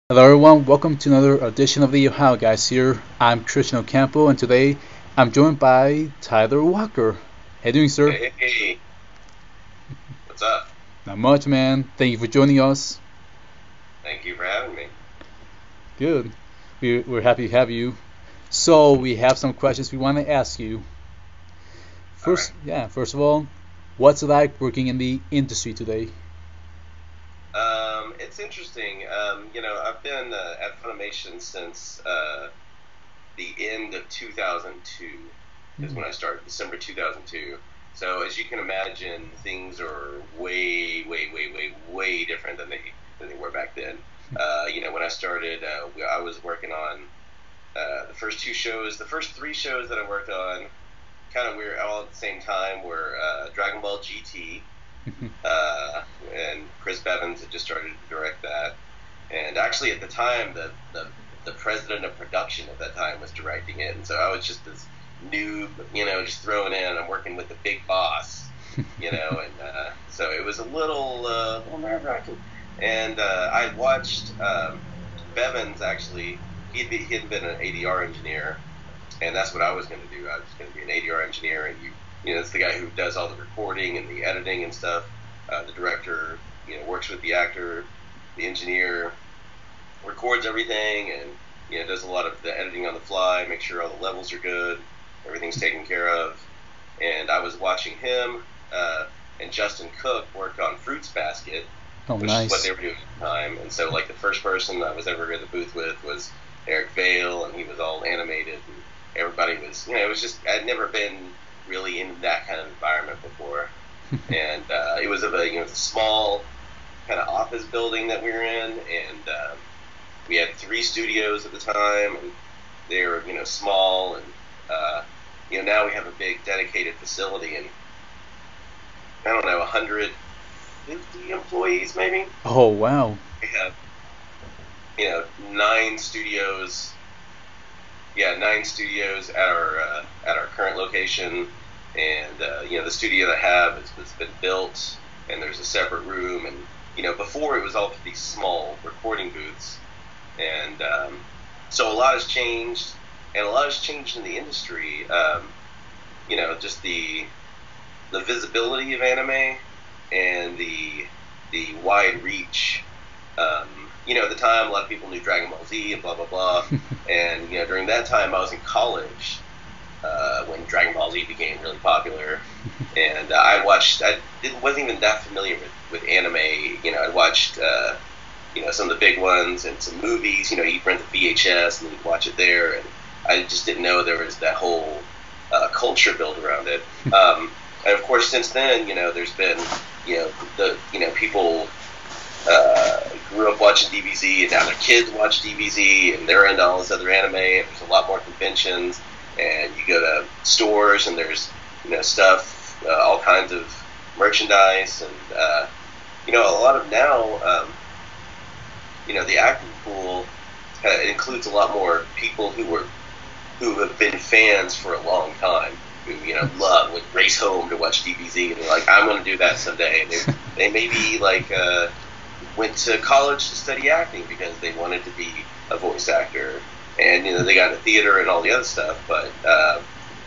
Hello everyone, welcome to another edition of the Ohio Guys here. I'm Christian Ocampo and today I'm joined by Tyler Walker. How you doing, sir? Hey, what's up? Not much, man. Thank you for joining us. Thank you for having me. Good. We're happy to have you. So we have some questions we want to ask you. All right. First of all, what's it like working in the industry today? It's interesting. I've been at Funimation since the end of 2002 is Hmm. when I started, December 2002. So as you can imagine, things are way, way, way, way, way different than they were back then. When I started, I was working on the first two shows. The first three shows that I worked on, kind of weird, all at the same time, were Dragon Ball GT. uh, and Chris Bevins had just started to direct that. And actually, at the time, the president of production at that time was directing it, and so I was just this noob, just thrown in. I'm working with the big boss, and so it was a little nerve wracking. And I watched Bevins actually. He had been an ADR engineer, and that's what I was going to do. I was going to be an ADR engineer, and it's the guy who does all the recording and the editing and stuff. The director, works with the actor, the engineer, records everything, and does a lot of the editing on the fly, make sure all the levels are good, everything's taken care of. And I was watching him and Justin Cook work on Fruits Basket, Oh, which is what nice. they were doing at the time. And so, like, the first person I was ever in the booth with was Eric Vale, and he was all animated, and everybody was, it was just, I'd never been really in that kind of environment before. And it was it was a small kind of office building that we were in, and we had three studios at the time, and they were, small, and now we have a big dedicated facility, and I don't know, 150 employees maybe. Oh, wow. We have, nine studios. Yeah, nine studios at our current location, and the studio that I have has been built, and there's a separate room, and before it was all these small recording booths, and so a lot has changed, and a lot has changed in the industry. Just the visibility of anime and the wide reach. At the time, a lot of people knew Dragon Ball Z and blah blah blah, and during that time, I was in college when Dragon Ball Z became really popular, and wasn't even that familiar with anime. I watched some of the big ones and some movies. You'd rent the VHS and you'd watch it there, and I just didn't know there was that whole culture built around it. And of course, since then, there's been people grew up watching DBZ, and now their kids watch DBZ, and they're into all this other anime. And there's a lot more conventions, and you go to stores, and there's stuff, all kinds of merchandise, and a lot of now, the acting pool includes a lot more people who have been fans for a long time, who would race home to watch DBZ, and they're like, I'm going to do that someday. And they maybe like went to college to study acting because they wanted to be a voice actor, and they got into theater and all the other stuff. But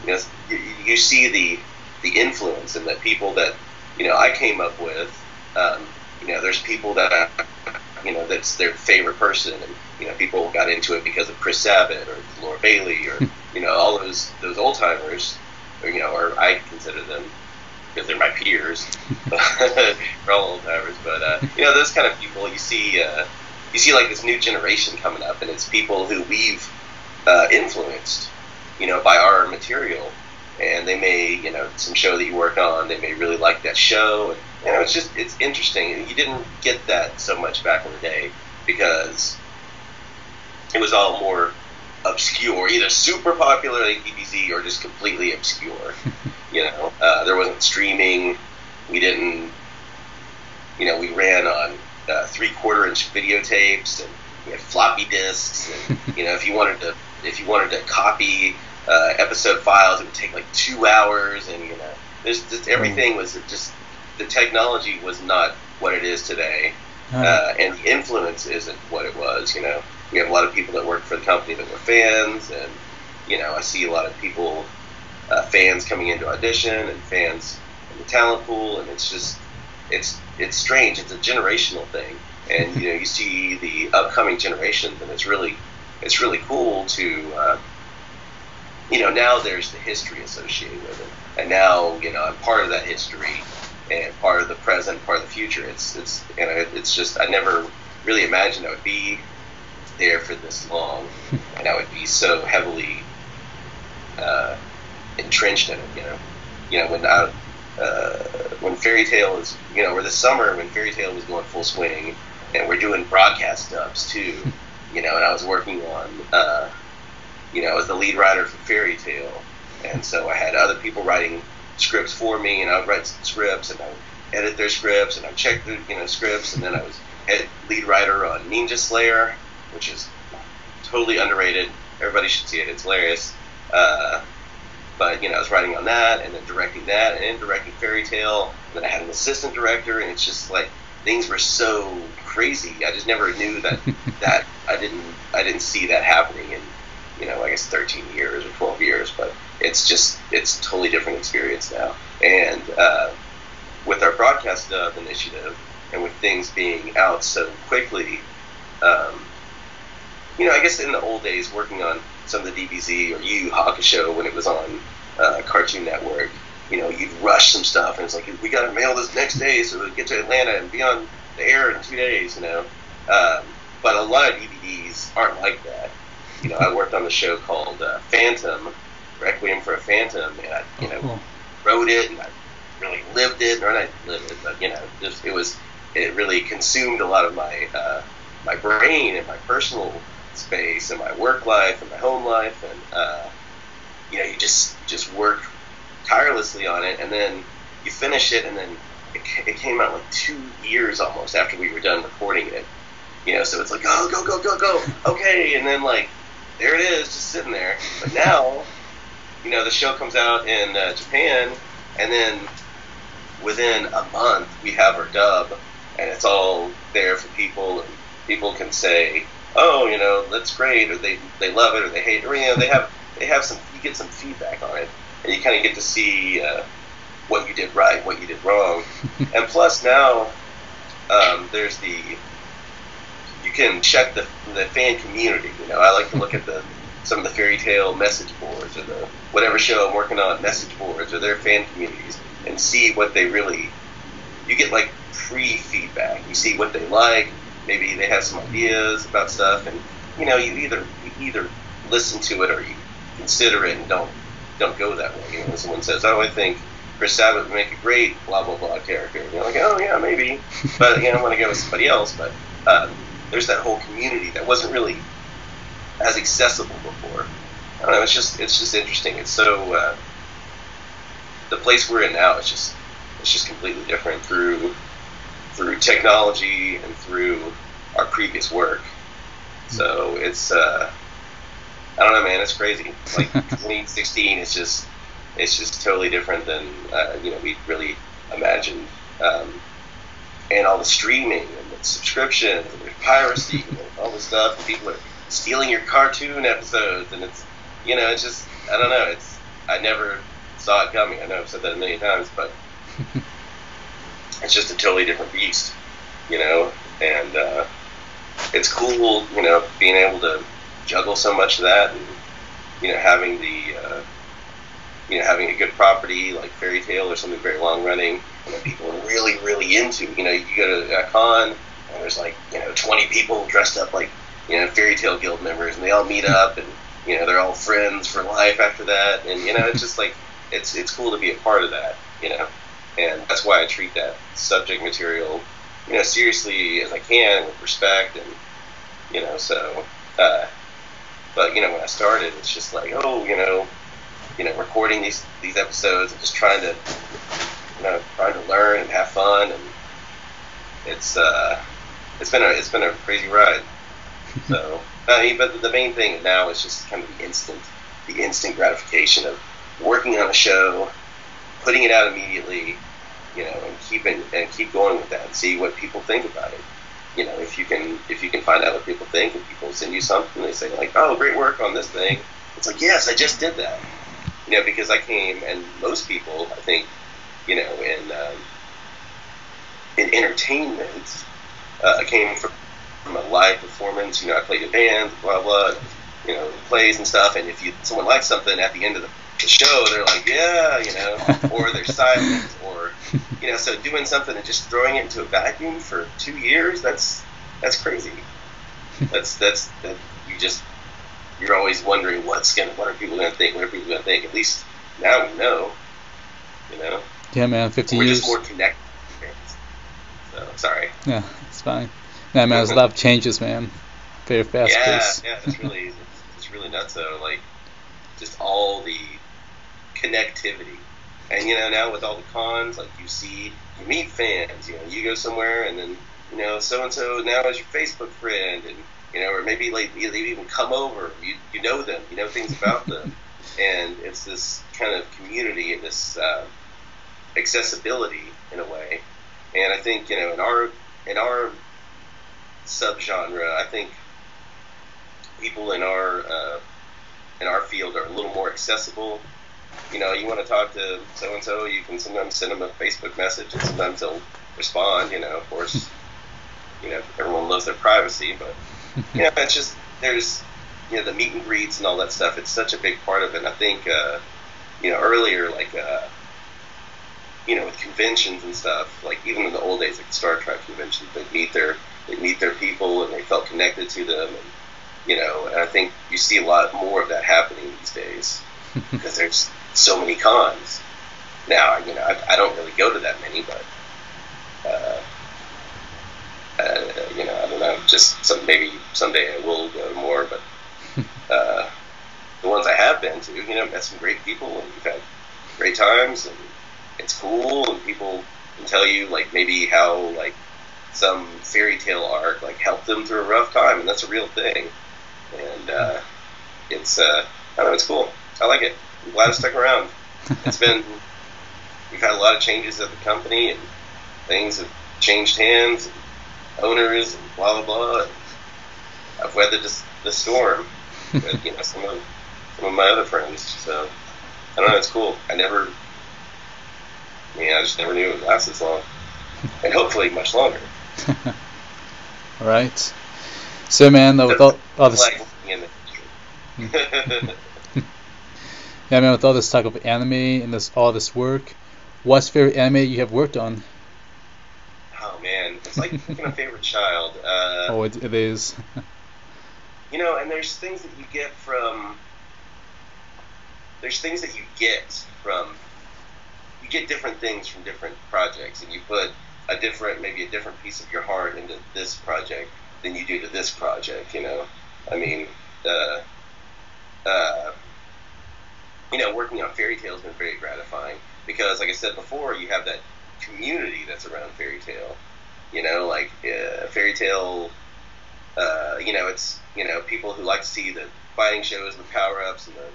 you, know, you see the influence, and that people that I came up with. There's people that that's their favorite person, and people got into it because of Chris Sabat or Laura Bailey or all those old timers, or I consider them because they're my peers. We're all old timers, but those kind of people you see like this new generation coming up, and it's people who we've influenced, by our material, and they may, some show that you work on, they may really like that show, and it's interesting. You didn't get that so much back in the day because it was all more obscure, either super popular like DBZ or just completely obscure. There wasn't streaming. We didn't, we ran on 3/4 inch videotapes, and we had floppy disks, and if you wanted to copy episode files, it would take like 2 hours, and there's just Oh, everything was just the technology was not what it is today, And the influence isn't what it was. We have a lot of people that work for the company that were fans, and I see a lot of people, fans coming into audition and fans in the talent pool, and it's strange. It's a generational thing, and you see the upcoming generations, and it's really cool to now there's the history associated with it, and now I'm part of that history and part of the present, part of the future. It's just I never really imagined I would be there for this long, and I would be so heavily entrenched in it. When Fairy Tale was, or this summer when Fairy Tale was going full swing, and we're doing broadcast dubs too, and I was working on, I was the lead writer for Fairy Tale, and so I had other people writing scripts for me, and I would write scripts, and I would edit their scripts, and I would check the scripts, and then I was lead writer on Ninja Slayer, which is totally underrated. Everybody should see it. It's hilarious. But I was writing on that, and then directing that, and then directing Fairy Tale. And then I had an assistant director, and it's just like things were so crazy. I just never knew that I didn't see that happening in I guess 13 years or 12 years. But it's a totally different experience now. And with our broadcast dub initiative, and with things being out so quickly, I guess in the old days, working on some of the DBZ or Yu Yu Hakusho when it was on Cartoon Network, you'd rush some stuff, and it's like, we got to mail this next day so we get to Atlanta and be on the air in 2 days, But a lot of DVDs aren't like that. I worked on the show called Phantom, Requiem for a Phantom, and I, wrote it, and I really lived it, or not lived it, but it really consumed a lot of my my brain and my personal space and my work life and my home life, and you just work tirelessly on it, and then you finish it, and then it came out like 2 years almost after we were done recording it. So it's like, oh, go, okay, and then like there it is, just sitting there. But now, the show comes out in Japan, and then within a month we have our dub, and it's all there for people, and people can say, oh, that's great, or they love it, or they hate it, or they have some, you get some feedback on it, and you kind of get to see what you did right, what you did wrong. And plus now there's you can check the fan community. I like to look at some of the Fairy Tale message boards, or the whatever show I'm working on message boards, or their fan communities, and see what they really, you get like pre-feedback. You see what they like. Maybe they have some ideas about stuff, and you either listen to it or you consider it and don't go that way. When someone says, "Oh, I think Chris Sabat would make a great blah blah blah character," and you're like, "Oh yeah, maybe," but I want to go with somebody else. But there's that whole community that wasn't really as accessible before. I don't know. It's just interesting. It's so the place we're in now. It's just completely different through technology and through our previous work. So it's I don't know, man. It's crazy. Like 2016, it's just totally different than we really imagined. And all the streaming and the subscriptions and the piracy and all this stuff. And people are stealing your cartoon episodes, and it's just, I don't know. I never saw it coming. I know I've said that a million times, but it's just a totally different beast, and it's cool, being able to juggle so much of that, and having having a good property like Fairy Tale or something very long running, that people are really, really into. You go to a con, and there's like 20 people dressed up like Fairy Tale Guild members, and they all meet up, and they're all friends for life after that, and it's just like it's cool to be a part of that, and that's why I treat that subject material seriously as I can, with respect, and so but when I started, it's just like, recording these episodes and just trying to learn and have fun, and it's been a crazy ride. So but the main thing now is just kind of the instant gratification of working on a show, putting it out immediately, and keep going with that and see what people think about it. if you can find out what people think, and people send you something, they say like, oh, great work on this thing. It's like, yes, I just did that. Because I came, and most people, I think, in entertainment, I came from a live performance. I played in bands, blah blah, plays and stuff. And if someone likes something at the end of the show, they're like, yeah, or they're silent, or so doing something and just throwing it into a vacuum for 2 years, that's crazy. That you're always wondering what are people gonna think? What are people gonna think? At least now we know. Yeah, man. 50 We're years. We're just more connected. So sorry. Yeah, it's fine. Yeah, man. There's a lot of changes, man. Very fast pace. Yeah. It's really nuts though. Like just all the connectivity, and now with all the cons, like you meet fans. You go somewhere, and then so and so now is your Facebook friend, and or maybe like they even come over. You know them. You know things about them, and it's this kind of community and this accessibility in a way. And I think in our subgenre, I think people in our field are a little more accessible. You want to talk to so and so, you can sometimes send them a Facebook message, and sometimes they'll respond. Of course, everyone loves their privacy, but it's just there's the meet and greets and all that stuff. It's such a big part of it. And I think earlier, like with conventions and stuff, like even in the old days, like Star Trek conventions, they'd meet their people and they felt connected to them, and and I think you see a lot more of that happening these days because there's so many cons now. I don't really go to that many, but I don't know. Just maybe someday I will go to more, but the ones I have been to, met some great people, and we've had great times, and it's cool, and people can tell you like maybe how like some fairy tale arc like helped them through a rough time, and that's a real thing. And it's I don't know, it's cool. I like it. I'm glad I stuck around. We've had a lot of changes at the company, and things have changed hands, and owners, and blah blah blah. And I've weathered the storm with some of my other friends. So I don't know, it's cool. I just never knew it would last this long, and hopefully much longer. All right. So, man, with all this, yeah, man, with all this talk of anime and all this work, what's your favorite anime you have worked on? Oh man, it's like picking a favorite child. It is. And there's things that you get from. You get different things from different projects, and you put maybe a different piece of your heart into this project than you do to this project. I mean, working on Fairy Tail has been very gratifying because, like I said before, you have that community that's around Fairy Tail. Like Fairy Tail. It's people who like to see the fighting shows, and the power ups, and the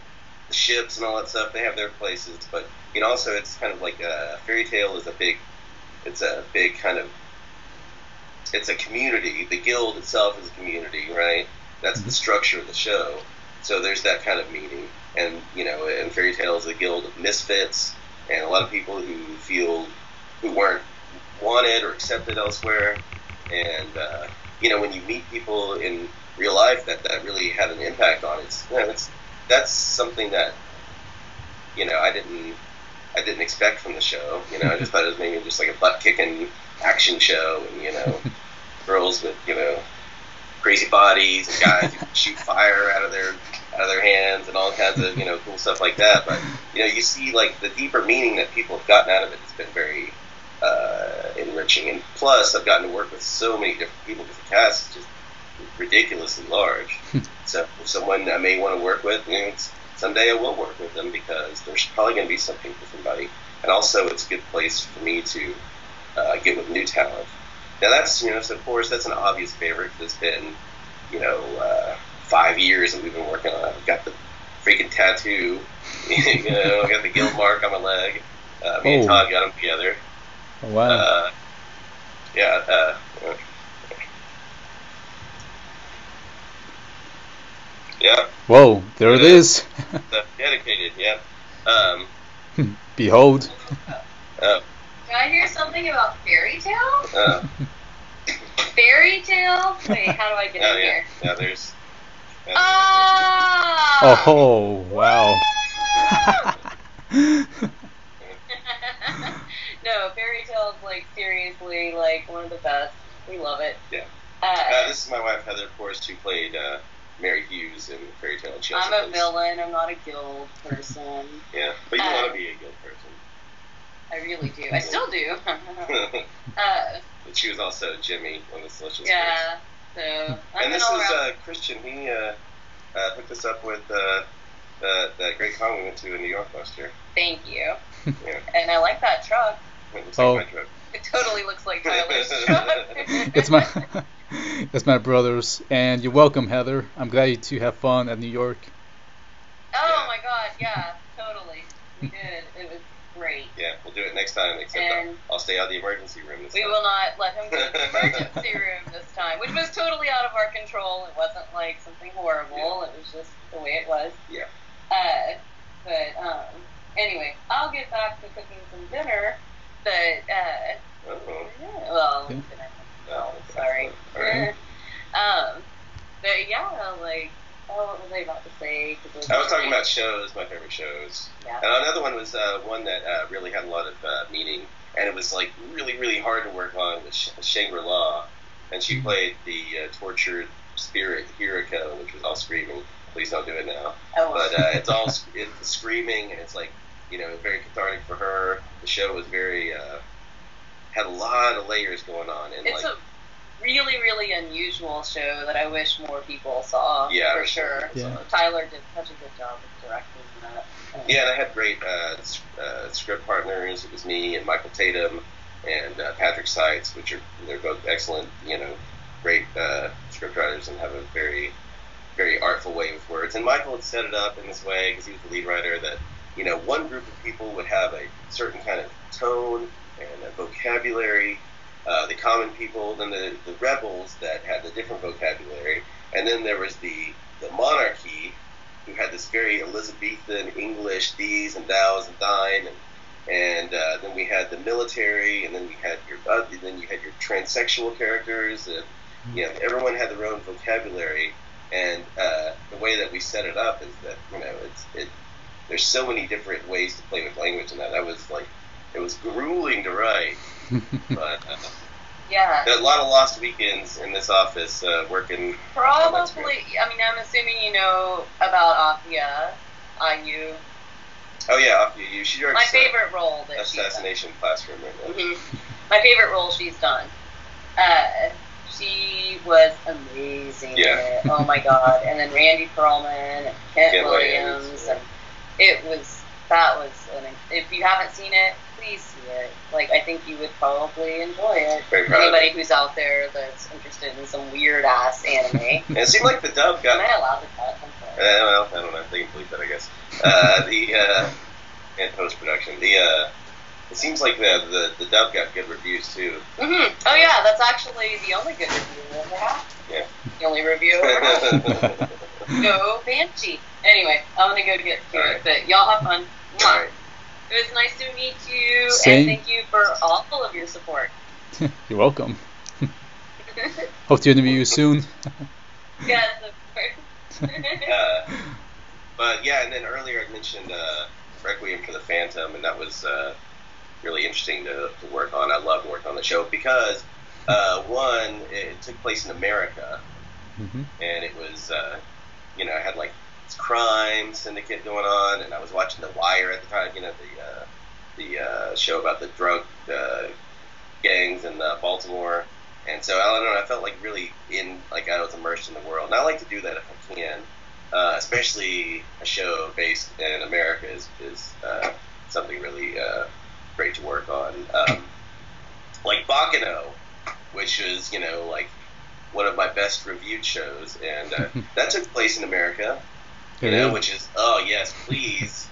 ships and all that stuff. They have their places, but also it's kind of like Fairy Tail is a big kind of, it's a community. The guild itself is a community, right? That's the structure of the show. So there's that kind of meaning, and and Fairy Tail is a guild of misfits, and a lot of people who weren't wanted or accepted elsewhere, and when you meet people in real life that really had an impact on it, that's something that I didn't expect from the show. I just thought it was maybe just like a butt kicking action show, and girls with crazy bodies, and guys who shoot fire out of their hands, and all kinds of cool stuff like that. But you see like the deeper meaning that people have gotten out of it has been very enriching. And plus, I've gotten to work with so many different people because the cast is just ridiculously large. So if someone I may want to work with, someday I will work with them because there's probably going to be something for somebody. And also, it's a good place for me to get with new talent. Now that's, so of course, that's an obvious favorite. It's been, 5 years that we've been working on it. I've got the freaking tattoo, I got the guild mark on my leg. Me and Todd got them together. Oh, wow. Yeah. Whoa, there it is. Dedicated, yeah. Behold. Can I hear something about fairy tale? Fairy tale? Wait, how do I get in here? Yeah, there's... Oh, wow. No, fairy tale is, like, seriously, like, one of the best. We love it. Yeah. This is my wife, Heather, of course, who played Mary Hughes in Fairy Tale. I'm a villain. I'm not a guild person. Yeah, but you want to be a guild person. I really do. I still do. But she was also Jimmy on the Celestial Spirits. Yeah. So. And this is Christian. He hooked us up with that great con we went to in New York last year. Thank you. Yeah. And I like that truck. It looks like my truck. It totally looks like Tyler's truck. It's my brother's, and you're welcome, Heather. I'm glad to have fun at New York. Oh my God, yeah, totally. We did. It was great. Yeah, we'll do it next time. Except I'll stay out of the emergency room this time. We will not let him go to the emergency room this time, which was totally out of our control. It wasn't like something horrible. Yeah. It was just the way it was. Yeah. But anyway, I'll get back to cooking some dinner. But dinner. Oh, sorry. Right. But yeah, like, what was I about to say? I was talking about shows, my favorite shows. Yeah. And another one was one that really had a lot of meaning, and it was like really, really hard to work on with Shangri-La. And she played the tortured spirit Hiriko, which was all screaming. Please don't do it now. Oh. But it's screaming, and it's like, very cathartic for her. The show was very had a lot of layers going on, and it's a really, really unusual show that I wish more people saw. Yeah, for sure. Yeah. Tyler did such a good job of directing that. Yeah, and I had great script partners. It was me and Michael Tatum and Patrick Seitz, they're both excellent, great script writers and have a very, very artful way with words. And Michael had set it up in this way because he was the lead writer that, one group of people would have a certain kind of tone and a vocabulary, the common people, then the rebels that had the different vocabulary, and then there was the monarchy who had this very Elizabethan English these and thous and thine, and then we had the military, and then you had your transsexual characters, and everyone had their own vocabulary, and the way that we set it up is that there's so many different ways to play with language, and that was like, it was grueling to write, but yeah, a lot of lost weekends in this office working. Probably, I mean, I'm assuming you know about Afia Ayu. Oh yeah, Afia Ayu. She directs my favorite role that Assassination Classroom right now. Mm-hmm. My favorite role she's done. She was amazing. Yeah. Oh my God! And then Randy Perlman and Kent Williams, and if you haven't seen it, please see it. Like, I think you would probably enjoy it. Anybody who's out there that's interested in some weird ass anime. And it seemed like the dub got. Am I allowed to cut? I'm sorry. Well, I don't know. They can believe that, I guess. In post production, it seems like the dub got good reviews too. Mm-hmm. Oh yeah, that's actually the only good review we ever had. Yeah. The only review ever had. Go Banshee. Anyway, I'm gonna go get to it, but y'all have fun. All right. It was nice to meet you, Same. and thank you for all of your support. You're welcome. Hope to interview you soon. Yes, of course. But yeah, and then earlier I mentioned Requiem for the Phantom, and that was really interesting to work on. I love working on the show because one, it took place in America, and it was I had like this crime syndicate going on, and I was watching The Wire at the time, the show about the drug gangs in Baltimore, and so I don't know, I felt like really I was immersed in the world, and I like to do that if I can, especially a show based in America is something really great to work on, like Baccano, which is like one of my best reviewed shows, and that took place in America, which is, oh yes, please,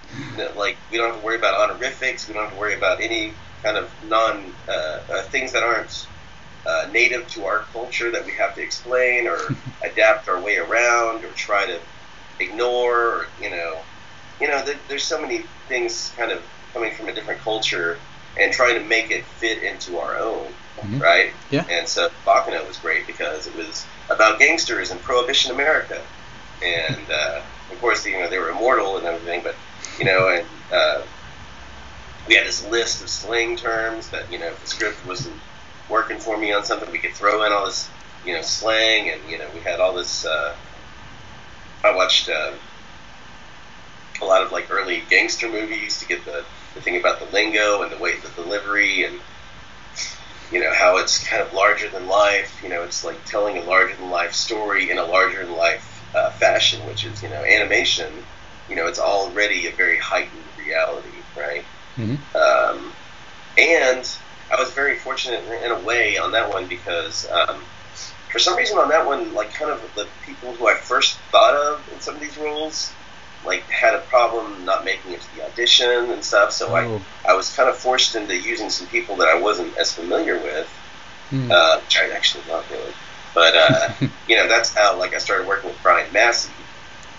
like, we don't have to worry about honorifics, we don't have to worry about any kind of things that aren't native to our culture that we have to explain or adapt our way around or try to ignore, or, there's so many things kind of coming from a different culture and trying to make it fit into our own, right? Yeah. And so Baccano was great because it was about gangsters and Prohibition America, and of course, they were immortal and everything, but we had this list of slang terms that if the script wasn't working for me on something, we could throw in all this slang, and we had all this. I watched a lot of like early gangster movies to get the thing about the lingo and the way the delivery, and how it's kind of larger than life. It's like telling a larger than life story in a larger than life fashion, which is animation. It's already a very heightened reality, right? Mm-hmm. And I was very fortunate in a way on that one because for some reason on that one, like kind of the people who I first thought of in some of these roles, like had a problem not making it to the audition and stuff. So I was kind of forced into using some people that I wasn't as familiar with, which I actually love doing. But that's how like I started working with Brian Massey.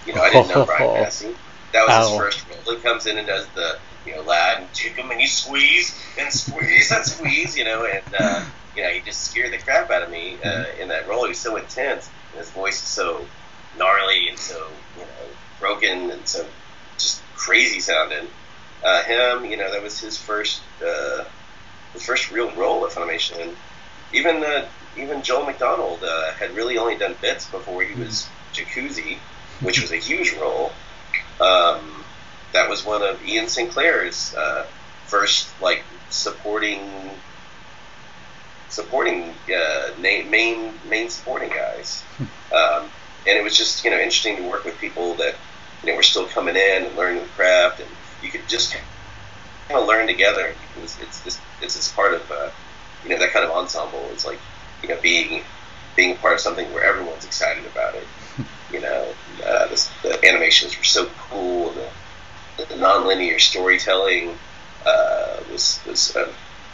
I didn't know Brian Massey. That was his first role. He comes in and does the lad, and take him and you squeeze and squeeze and squeeze, and he just scared the crap out of me in that role. He was so intense, and his voice is so gnarly and so broken and so just crazy sounding. That was his first real role at Funimation, and even Joel McDonald had really only done bits before he was Jacuzzi, which was a huge role. That was one of Ian Sinclair's first like supporting main supporting guys, and it was just interesting to work with people that were still coming in and learning the craft, and you could just kind of learn together. It's this part of that kind of ensemble. It's like being part of something where everyone's excited about it. The animations were so cool. The non-linear storytelling was a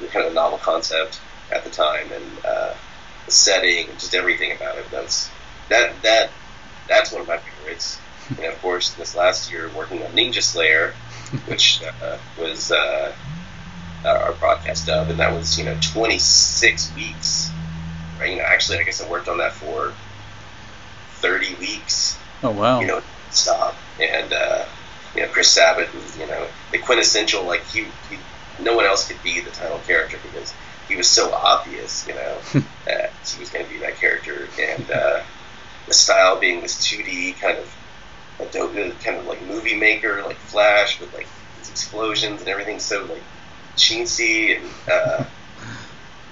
kind of novel concept at the time, and the setting and just everything about it. That's one of my favorites. Of course, this last year working on Ninja Slayer, which was our broadcast dub, and that was 26 weeks. Right? Actually, I guess I worked on that for 30 weeks. Oh wow! Stop. And Chris Sabat was the quintessential, like he no one else could be the title character because he was so obvious that he was going to be that character, and the style being this 2D kind of like movie maker, like Flash with like these explosions and everything so like chintzy, and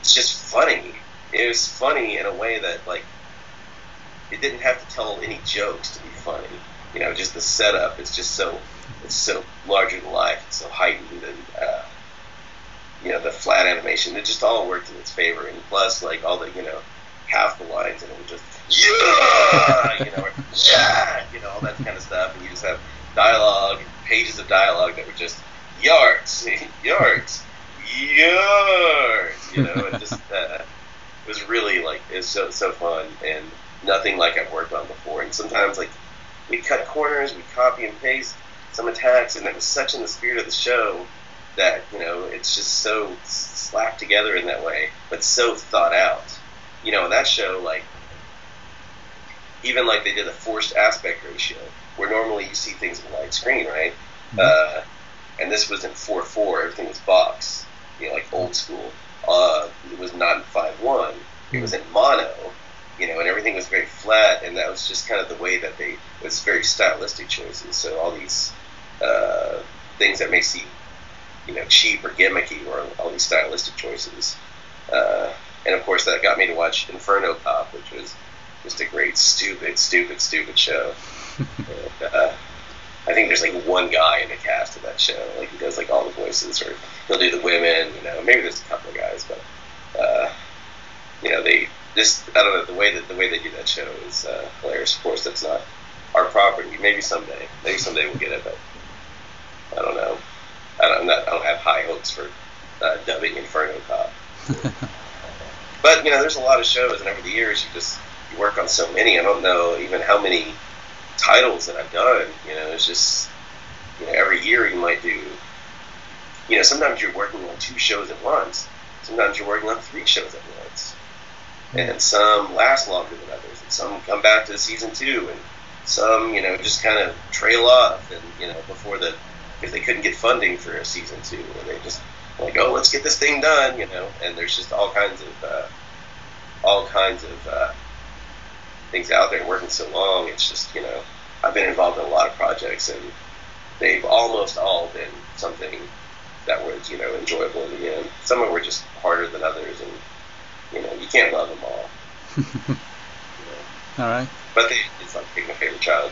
it's just funny. It was funny in a way that like it didn't have to tell any jokes to be funny. Just the setup is just so larger than life, it's so heightened, and the flat animation, it just all worked in its favor. And plus, like all the half the lines, and it would just or yeah, all that kind of stuff, and you just have dialogue, pages of dialogue that were just yards, yards, and just it was really like it's so fun and nothing like I've worked on before. And sometimes like we cut corners, we copy and paste some attacks, and it was such in the spirit of the show that it's just so slapped together in that way, but so thought out. In that show, like even like they did a forced aspect ratio, where normally you see things in widescreen, right? And this was in 4:4. Everything was box, like old school. It was not in 5:1. It was in mono, and everything was very flat, and that was just kind of the way that it was very stylistic choices. So all these things that may seem, cheap or gimmicky, or all these stylistic choices. And of course that got me to watch Inferno Cop, which was just a great, stupid show. And, I think there's like one guy in the cast of that show, like he does like all the voices, or he'll do the women, maybe there's a couple of guys, but they just, I don't know, the way they do that show is hilarious. Of course, that's not our property. Maybe someday we'll get it, but I don't know. I don't have high hopes for dubbing Inferno Cop. But there's a lot of shows, and over the years you work on so many. I don't know even how many titles that I've done. It's just, every year you might do, sometimes you're working on 2 shows at once. Sometimes you're working on 3 shows at once. And some last longer than others. And some come back to season 2. And some, just kind of trail off. And, because they couldn't get funding for a season 2. And they just, like, oh, let's get this thing done, And there's just all kinds of things out there working so long. It's just, I've been involved in a lot of projects, and they've almost all been something that was, enjoyable in the end. Some of them were just harder than others, and, you can't love them all. All right. But it's like picking a favorite child.